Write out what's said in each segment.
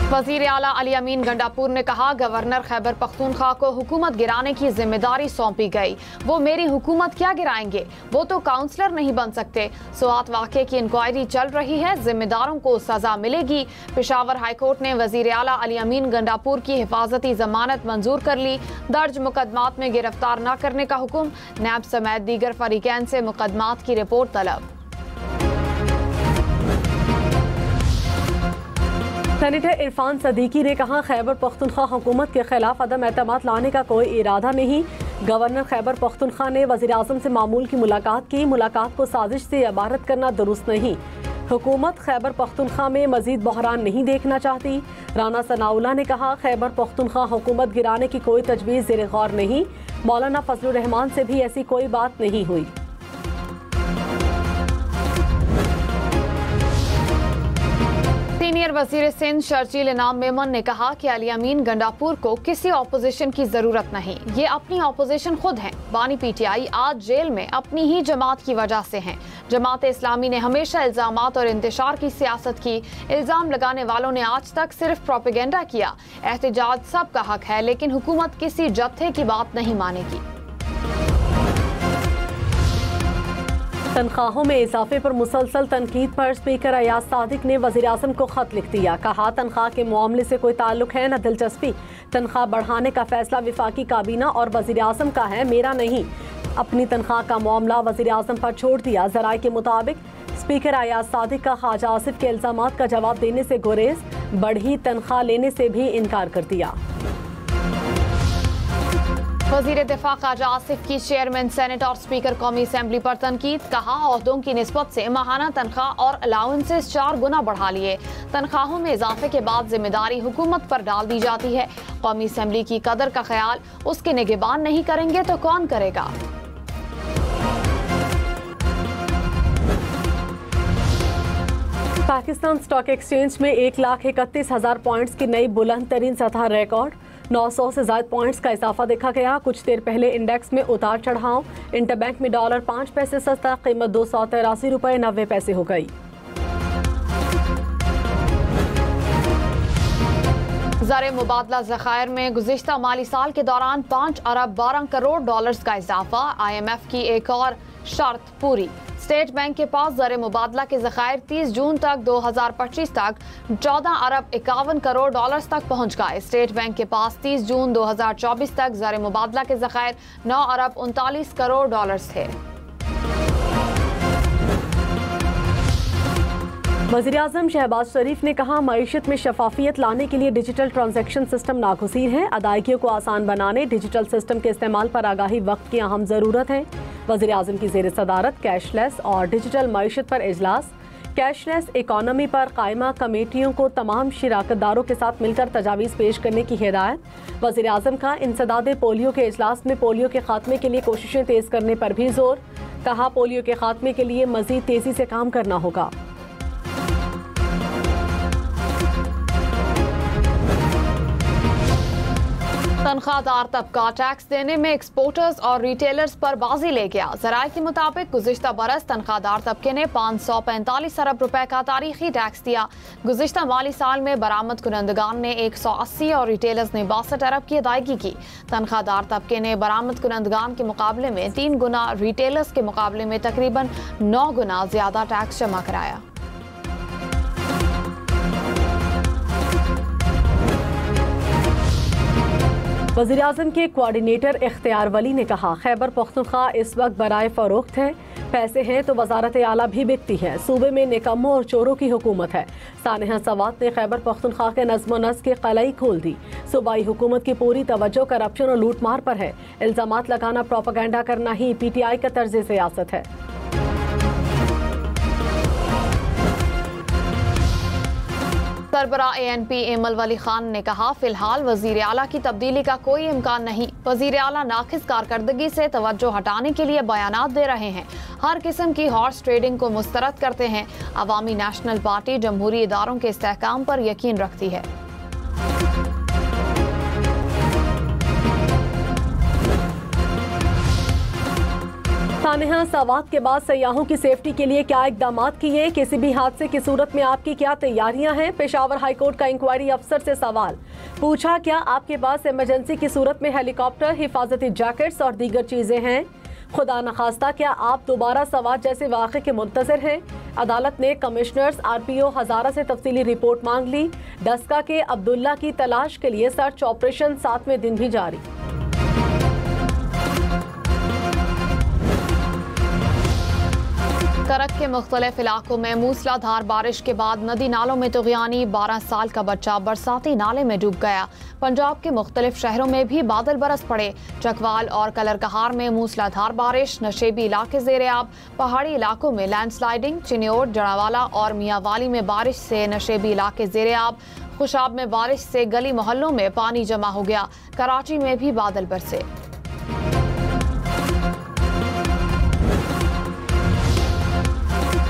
वजीर आला अली अमीन गंडापुर ने कहा, गवर्नर खैबर पख्तूनख्वा को हुकूमत गिराने की जिम्मेदारी सौंपी गई। वो मेरी हुकूमत क्या गिराएंगे, वो तो काउंसलर नहीं बन सकते। स्वात वाक़े की इंक्वायरी चल रही है, जिम्मेदारों को सजा मिलेगी। पेशावर हाईकोर्ट ने वजीर आला अली अमीन गंडापुर की हिफाजती जमानत मंजूर कर ली। दर्ज मुकदमात में गिरफ्तार न करने का हुक्म। नैब समेत दीगर फरीकैन से मुकदमात की रिपोर्ट तलब। सेनेटर इरफान सदीकी ने कहा, खैबर पख्तूनख्वा हुकूमत के खिलाफ अदम एतमाद लाने का कोई इरादा नहीं। गवर्नर खैबर पख्तूनख्वा ने वज़ीर आज़म से मामूल की मुलाकात की। मुलाकात को साजिश से इबारत करना दुरुस्त नहीं। हुकूमत खैबर पख्तूनख्वा में मजीद बहरान नहीं देखना चाहती। राना सनाउल्लाह ने कहा, खैबर पख्तूनख्वा हुकूमत गिराने की कोई तजवीज़ ज़ेर गौर नहीं। मौलाना फजलुर रहमान से भी ऐसी कोई बात नहीं हुई। सीनियर वजीर सिंध शर्जील इनाम मेमन ने कहा कि अली अमीन गंडापुर को किसी ऑपोजिशन की जरूरत नहीं, ये अपनी ऑपोजिशन खुद हैं। बानी पीटीआई आज जेल में अपनी ही जमात की वजह से हैं। जमात इस्लामी ने हमेशा इल्जामात और इंतशार की सियासत की। इल्जाम लगाने वालों ने आज तक सिर्फ प्रोपेगेंडा किया। एहतजाज सबका हक है, लेकिन हुकूमत किसी जत्थे की बात नहीं मानेगी। तनख्वाहों में इजाफे पर मुसलसल तनकीद पर स्पीकर अयाज सादिक ने वज़ीर आज़म को खत लिख दिया। कहा, तनख्वाह के मामले से कोई ताल्लुक है न दिलचस्पी। तनख्वाह बढ़ाने का फैसला वफाकी काबीना और वज़ीर आज़म का है, मेरा नहीं। अपनी तनख्वाह का मामला वज़ीर आज़म पर छोड़ दिया। ज़राए के मुताबिक स्पीकर अयाज सादिक का ख्वाजा आसिफ के इल्ज़ामात का जवाब देने से गुरेज, बढ़ी तनख्वाह लेने से भी इनकार कर दिया। वजीर दिफा ख्वाजा आसिफ की चेयरमैन सेनेट और स्पीकर कौमी असम्बली पर तनकीद। कहा, ओहदों की निस्बत से माहाना तनख्वाह और अलाउंसेस 4 गुना बढ़ा लिए। तनख्वाहों में इजाफे के बाद जिम्मेदारी हुकूमत पर डाल दी जाती है। कौमी असम्बली की कदर का ख्याल उसके निगहबान नहीं करेंगे तो कौन करेगा। पाकिस्तान स्टॉक एक्सचेंज में 1,31,000 पॉइंट्स की नई बुलंद तरीन सतह रिकॉर्ड। 900 से ज्यादा पॉइंट्स का इजाफा देखा गया। कुछ देर पहले इंडेक्स में उतार चढ़ाव। इंटरबैंक में डॉलर 5 पैसे सस्ता, कीमत 283 रुपये 90 पैसे हो गई। ज़र मुबादला ज़खायर में गुज़िश्ता माली साल के दौरान 5 अरब 12 करोड़ डॉलर्स का इजाफा। IMF की एक और शर्त पूरी। स्टेट बैंक के पास ज़र मुबादला के ज़खायर 30 जून तक 2025 तक 14 अरब 51 करोड़ डॉलर्स तक पहुंच गए। स्टेट बैंक के पास 30 जून 2024 तक ज़र मुबादला के ज़खायर 9 अरब 39 करोड़ डॉलर्स थे। वज़ीर आज़म शहबाज शरीफ ने कहा, मईशत में शफाफियत लाने के लिए डिजिटल ट्रांजैक्शन सिस्टम नागुज़ीर है। अदायगियों को आसान बनाने डिजिटल सिस्टम के इस्तेमाल पर आगाही वक्त की अहम ज़रूरत है। वज़ीर आज़म की ज़ेर सदारत कैशलेस और डिजिटल मईशत पर इजलास। कैशलेस इकॉनमी पर कायमा कमेटियों को तमाम शिराकतदारों के साथ मिलकर तजावीज़ पेश करने की हिदायत। वज़ीर आज़म का इंसदादे पोलियो के इजलास में पोलियो के खात्मे के लिए कोशिशें तेज़ करने पर भी जोर। कहा, पोलियो के खात्मे के लिए मज़ीद तेज़ी से काम करना होगा। तनख्वाहदार तबका टैक्स देने में एक्सपोर्टर्स और रिटेलर्स पर बाजी ले गया। ज़राए के मुताबिक गुज़िश्ता बरस तनख्वाहदार तबके ने 545 अरब रुपए का तारीखी टैक्स दिया। गुज़िश्ता माली साल में बरामद कुनंदगान ने 180 और रिटेलर्स ने 62 अरब की अदायगी की। तनख्वाहदार तबके ने बरामद कुनंदगान के मुकाबले में 3 गुना, रिटेलर्स के मुकाबले में तकरीबन 9 गुना ज्यादा टैक्स जमा कराया। वज़ीर आज़म के कोऑर्डिनेटर इख्तियार वली ने कहा, खैबर पख्तूनख्वा इस वक्त बराए फ़रोख्त है। पैसे हैं तो वजारत आला भी बिकती है। सूबे में निकम्मों और चोरों की हुकूमत है। सानिहा सवात ने खैबर पख्तूनख्वा के नज़्म व नस्क़ की कलई खोल दी। सूबाई हुकूमत की पूरी तवज्जो करप्शन और लूटमार पर है। इल्ज़ामात लगाना, प्रोपेगेंडा करना ही PTI का तर्ज सियासत है। सरबरा ANP एमल वली खान ने कहा, फिलहाल वजीर आला की तब्दीली का कोई इम्कान नहीं। वजीर आला नाखिस कारकर्दगी से तवज्जो हटाने के लिए बयानात दे रहे हैं। हर किस्म की हॉर्स ट्रेडिंग को मुस्तरद करते हैं। अवामी नेशनल पार्टी जमहूरी इदारों के इस्तेहकाम पर यकीन रखती है। सानेहा, सवात के बाद सयाहों की सेफ्टी के लिए क्या इकदाम किए? किसी भी हादसे की सूरत में आपकी क्या तैयारियां हैं? पेशावर हाईकोर्ट का इंक्वायरी अफसर से सवाल पूछा, क्या आपके पास इमरजेंसी की सूरत में हेलीकॉप्टर, हिफाजती जैकेट्स और दीगर चीजें हैं? खुदा न खास्ता क्या आप दोबारा सवात जैसे वाक़े के मुंतज़िर हैं? अदालत ने कमिश्नर्स RPO हज़ारा से तफसीली रिपोर्ट मांग ली। डस्का के अब्दुल्ला की तलाश के लिए सर्च ऑपरेशन 7वें दिन भी जारी। करक के मुख्तलिफ इलाकों में मूसलाधार बारिश के बाद नदी नालों में तुग़यानी, 12 साल का बच्चा बरसाती नाले में डूब गया। पंजाब के मुख्तलिफ शहरों में भी बादल बरस पड़े। चकवाल और कलरकहार में मूसलाधार बारिश, नशेबी इलाके ज़ेर-ए-आब। पहाड़ी इलाकों में लैंडस्लाइडिंग, चिन्योट, जड़ावाला और मियांवाली में बारिश से नशेबी इलाके ज़ेर-ए-आब। खुशाब में बारिश से गली मोहल्लों में पानी जमा हो गया। कराची में भी बादल बरसे।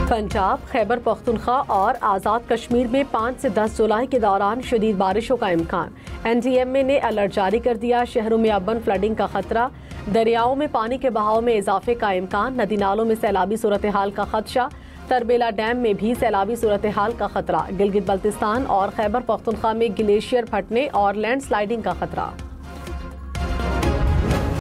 पंजाब, खैबर पख्तूनख्वा और आज़ाद कश्मीर में 5 से 10 जुलाई के दौरान शदीद बारिशों का इम्कान। NDMA ने अलर्ट जारी कर दिया। शहरों में अबन फ्लडिंग का खतरा। दरियाओं में पानी के बहाव में इजाफे का इम्कान। नदी नालों में सैलाबी सूरत हाल का खदशा। तरबेला डैम में भी सैलाबी सूरत हाल का खतरा। गिलगित बल्तिस्तान और खैबर पख्तूनख्वा में ग्लेशियर फटने और लैंडस्लाइडिंग का खतरा।